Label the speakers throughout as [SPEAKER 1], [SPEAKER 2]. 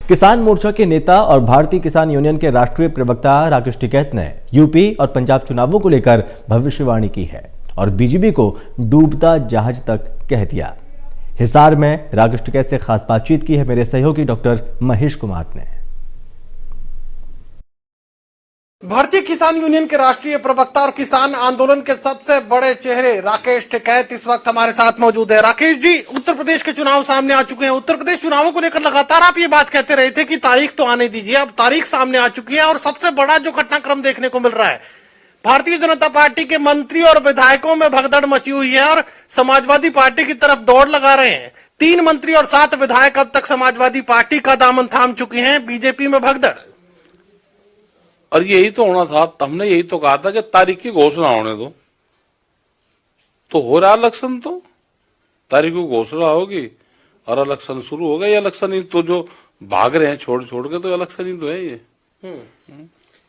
[SPEAKER 1] किसान मोर्चा के नेता और भारतीय किसान यूनियन के राष्ट्रीय प्रवक्ता राकेश टिकैत ने यूपी और पंजाब चुनावों को लेकर भविष्यवाणी की है और बीजेपी को डूबता जहाज तक कह दिया। हिसार में राकेश टिकैत से खास बातचीत की है मेरे सहयोगी डॉक्टर महेश कुमार ने।
[SPEAKER 2] भारतीय किसान यूनियन के राष्ट्रीय प्रवक्ता और किसान आंदोलन के सबसे बड़े चेहरे राकेश टिकैत इस वक्त हमारे साथ मौजूद है। राकेश जी, उत्तर प्रदेश के चुनाव सामने आ चुके हैं। उत्तर प्रदेश चुनावों को लेकर लगातार आप ये बात कहते रहे थे कि तारीख तो आने दीजिए, अब तारीख सामने आ चुकी है और सबसे बड़ा जो घटनाक्रम देखने को मिल रहा है, भारतीय जनता पार्टी के मंत्री और विधायकों में भगदड़ मची हुई है और समाजवादी पार्टी की तरफ दौड़ लगा रहे हैं। 3 मंत्री और 7 विधायक अब तक समाजवादी पार्टी का दामन थाम चुके हैं। बीजेपी में भगदड़।
[SPEAKER 3] और यही तो होना था, हमने यही तो कहा था कि तारीख की घोषणा होने दो। तो हो रहा इलेक्शन, तो तारीख की घोषणा होगी और इलेक्शन शुरू होगा। ये इलेक्शन ही तो जो भाग रहे हैं छोड़ छोड़ के, तो इलेक्शन ही तो है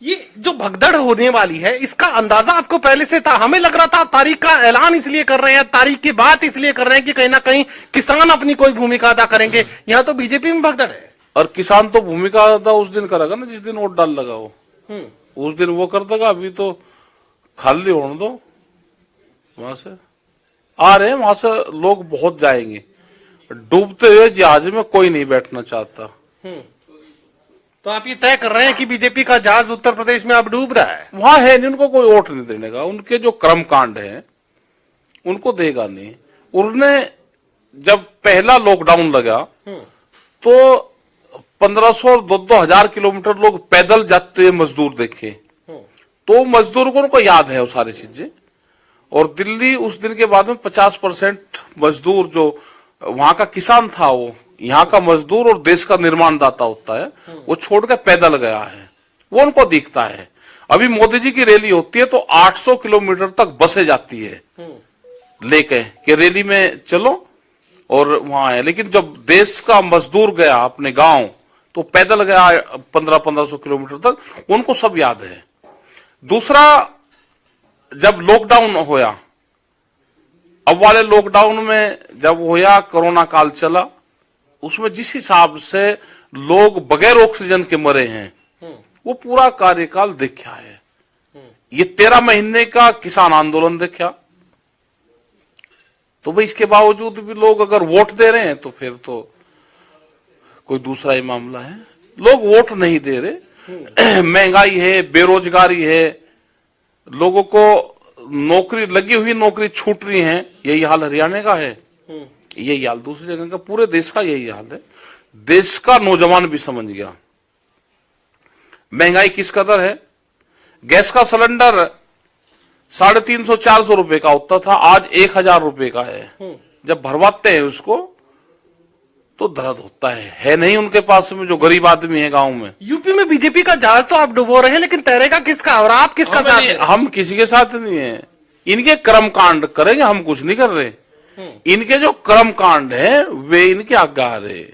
[SPEAKER 2] ये जो भगदड़ होने वाली है, इसका अंदाजा आपको पहले से था? हमें लग रहा था तारीख का ऐलान इसलिए कर रहे हैं, तारीख की बात इसलिए कर रहे हैं कि कहीं ना कहीं किसान अपनी कोई भूमिका अदा करेंगे। यहाँ तो बीजेपी में भगदड़ है। और
[SPEAKER 3] किसान तो भूमिका अदा उस दिन करेगा ना जिस दिन वोट डाल लगा हो, उस दिन वो कर देगा। अभी तो खाली होने दो। वहां से आ रहे हैं, वहां से लोग बहुत जाएंगे। डूबते हुए जहाज में कोई नहीं बैठना चाहता।
[SPEAKER 2] तो आप ये तय कर रहे हैं कि बीजेपी का जहाज उत्तर प्रदेश में अब डूब रहा है?
[SPEAKER 3] वहां है नहीं, उनको कोई वोट नहीं देने का। उनके जो कर्मकांड है उनको देगा नहीं। उन्होंने जब पहला लॉकडाउन लगा तो 1500 और 2-2 किलोमीटर लोग पैदल जाते हुए मजदूर देखे। तो मजदूर को उनको याद है वो सारी चीजें। और दिल्ली उस दिन के बाद में 50% मजदूर जो वहां का किसान था, वो यहाँ का मजदूर और देश का निर्माणदाता होता है, वो छोड़कर पैदल गया है। वो उनको दिखता है। अभी मोदी जी की रैली होती है तो 800 किलोमीटर तक बसें जाती है लेके कि रैली में चलो, और वहां है। लेकिन जब देश का मजदूर गया अपने गांव तो पैदल गया 1500 किलोमीटर तक। उनको सब याद है। दूसरा, जब लॉकडाउन होया, अब वाले लॉकडाउन में जब होया, कोरोना काल चला, उसमें जिस हिसाब से लोग बगैर ऑक्सीजन के मरे हैं, वो पूरा कार्यकाल देखा है। ये 13 महीने का किसान आंदोलन देखा। तो भाई इसके बावजूद भी लोग अगर वोट दे रहे हैं तो फिर तो कोई दूसरा ही मामला है। लोग वोट नहीं दे रहे। महंगाई है, बेरोजगारी है, लोगों को नौकरी लगी हुई नौकरी छूट रही है। यही हाल हरियाणा का है, यही हाल दूसरी जगह का, पूरे देश का यही हाल है। देश का नौजवान भी समझ गया महंगाई किस कदर है। गैस का सिलेंडर 350-400 रुपए का होता था, आज 1000 रुपए का है। जब भरवाते हैं उसको तो दर्द होता है नहीं उनके पास में, जो गरीब आदमी है गांव में।
[SPEAKER 2] यूपी में बीजेपी का जहाज तो आप डुबो रहे हैं, लेकिन तैरेगा किसका और आप किसका साथ है?
[SPEAKER 3] हम किसी के साथ नहीं है। इनके कर्मकांड करेंगे, हम कुछ नहीं कर रहे। इनके जो कर्मकांड है वे इनके आगे आ रहे।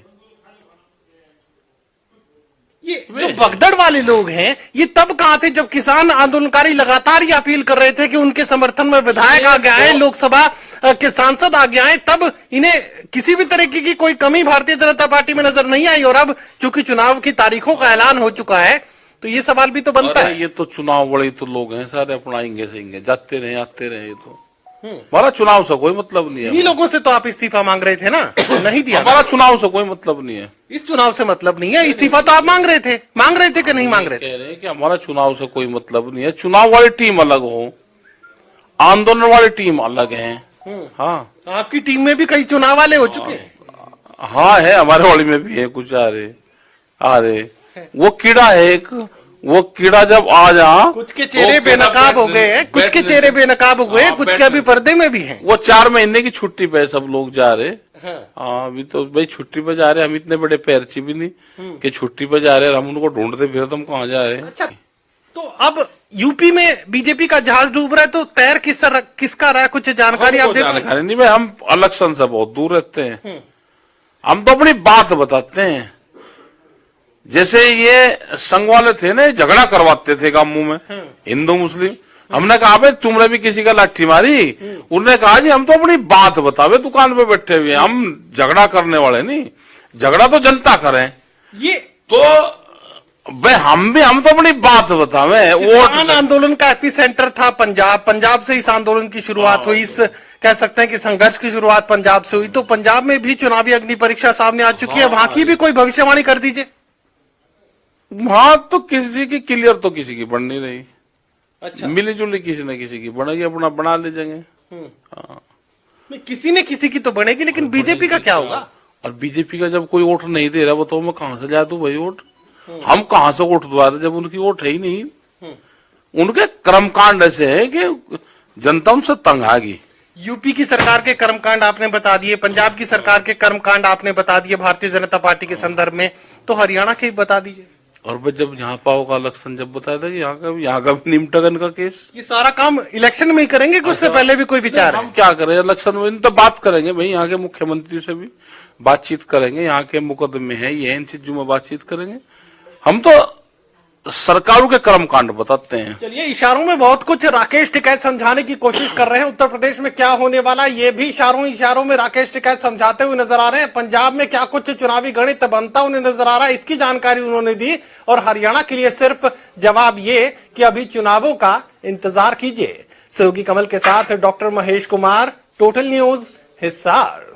[SPEAKER 2] ये जो भगदड़ वाले लोग हैं, ये तब कहां थे जब किसान आंदोलनकारी लगातार ये अपील कर रहे थे कि उनके समर्थन में विधायक आगे आए, लोकसभा के सांसद आगे आए, तब इन्हें किसी भी तरीके की कोई कमी भारतीय जनता पार्टी में नजर नहीं आई। और अब चूंकि चुनाव की तारीखों का ऐलान हो चुका है तो ये सवाल भी तो बनता है।
[SPEAKER 3] ये तो चुनाव बड़े तो लोग हैं सारे, अपनाएंगे सहेंगे, जाते रहे आते रहे। तो हमारा चुनाव से कोई मतलब नहीं है।
[SPEAKER 2] इन्हीं लोगों से तो आप इस्तीफा मांग रहे थे ना, नहीं दिया।
[SPEAKER 3] हमारा चुनाव से कोई मतलब नहीं है।
[SPEAKER 2] इस चुनाव से मतलब नहीं है। इस्तीफा तो आप मांग रहे थे कि नहीं मांग रहे थे?
[SPEAKER 3] कह रहे हैं कि हमारा चुनाव से कोई मतलब नहीं है। चुनाव वाली टीम अलग हो, आंदोलन वाली टीम अलग है। हाँ,
[SPEAKER 2] आपकी टीम में भी कई चुनाव वाले हो चुके हैं।
[SPEAKER 3] हाँ है, हमारे वाली में भी है कुछ आ रहे। वो कीड़ा है एक, वो कीड़ा जब आ जा,
[SPEAKER 2] कुछ के चेहरे बेनकाब हो गए हैं, कुछ के चेहरे बेनकाब हो गए, कुछ के अभी पर्दे में भी हैं।
[SPEAKER 3] वो 4 महीने की छुट्टी पे सब लोग जा रहे। हाँ, अभी तो भाई छुट्टी पे जा रहे। हम इतने बड़े पैरची भी नहीं कि छुट्टी पे जा रहे, हम उनको ढूंढते फिर तुम कहाँ जा रहे।
[SPEAKER 2] अच्छा, तो अब यूपी में बीजेपी का जहाज डूब रहा है, तो तैर किसका रहा है? कुछ जानकारी आप दे?
[SPEAKER 3] जानकारी नहीं भाई, हम इलेक्शन से बहुत दूर रहते हैं। हम तो अपनी बात बताते हैं। जैसे ये संघ वाले थे ना, झगड़ा करवाते थे गांवों में, हिंदू मुस्लिम। हमने कहा भाई तुमने भी किसी का लाठी मारी? उन्होंने कहा जी हम तो अपनी बात बतावे, दुकान पे बैठे हुए, हम झगड़ा करने वाले नहीं। झगड़ा तो जनता करे।
[SPEAKER 2] ये
[SPEAKER 3] तो भाई हम तो अपनी बात बतावे।
[SPEAKER 2] किसान आंदोलन का एपिसेंटर था पंजाब से इस आंदोलन की शुरुआत हुई, इस कह सकते हैं कि संघर्ष की शुरुआत पंजाब से हुई। तो पंजाब में भी चुनावी अग्नि परीक्षा सामने आ चुकी है, वहां की भी कोई भविष्यवाणी कर दीजिए।
[SPEAKER 3] वहां तो किसी की क्लियर तो किसी की बन नहीं रही।
[SPEAKER 2] अच्छा,
[SPEAKER 3] मिली जुली किसी न किसी की बनेगी, अपना बना ले जाएंगे। हाँ।
[SPEAKER 2] किसी ने किसी की तो बनेगी, लेकिन बीजेपी का क्या होगा?
[SPEAKER 3] और बीजेपी का जब कोई वोट नहीं दे रहा, बताओ मैं कहां से जा दूं भाई वोट? हम कहां से वोट दवा रहे जब उनकी वोट है ही नहीं। उनके कर्मकांड ऐसे है कि जनता उनसे तंग आ गई।
[SPEAKER 2] यूपी की सरकार के कर्मकांड आपने बता दिए, पंजाब की सरकार के कर्मकांड आपने बता दिए भारतीय जनता पार्टी के संदर्भ में, तो हरियाणा के बता दीजिए।
[SPEAKER 3] और भाई जब यहाँ पाओ का इलेक्शन जब बताया था कि यहाँ का भी निमटगन का केस,
[SPEAKER 2] ये सारा काम इलेक्शन में ही करेंगे कि उससे पहले भी कोई विचार है?
[SPEAKER 3] हम क्या करें इलेक्शन में, तो बात करेंगे भाई, यहाँ के मुख्यमंत्री से भी बातचीत करेंगे, यहाँ के मुकदमे है ये इन चीजों में बातचीत करेंगे। हम तो सरकारों के कर्मकांड बताते हैं।
[SPEAKER 2] चलिए, इशारों में बहुत कुछ राकेश टिकैत समझाने की कोशिश कर रहे हैं। उत्तर प्रदेश में क्या होने वाला है ये भी इशारों में राकेश टिकैत समझाते हुए नजर आ रहे हैं। पंजाब में क्या कुछ चुनावी गणित बनता उन्हें नजर आ रहा है, इसकी जानकारी उन्होंने दी। और हरियाणा के लिए सिर्फ जवाब ये कि अभी चुनावों का इंतजार कीजिए। सहयोगी कमल के साथ doctor Mahesh Kumar, total news, Hisar.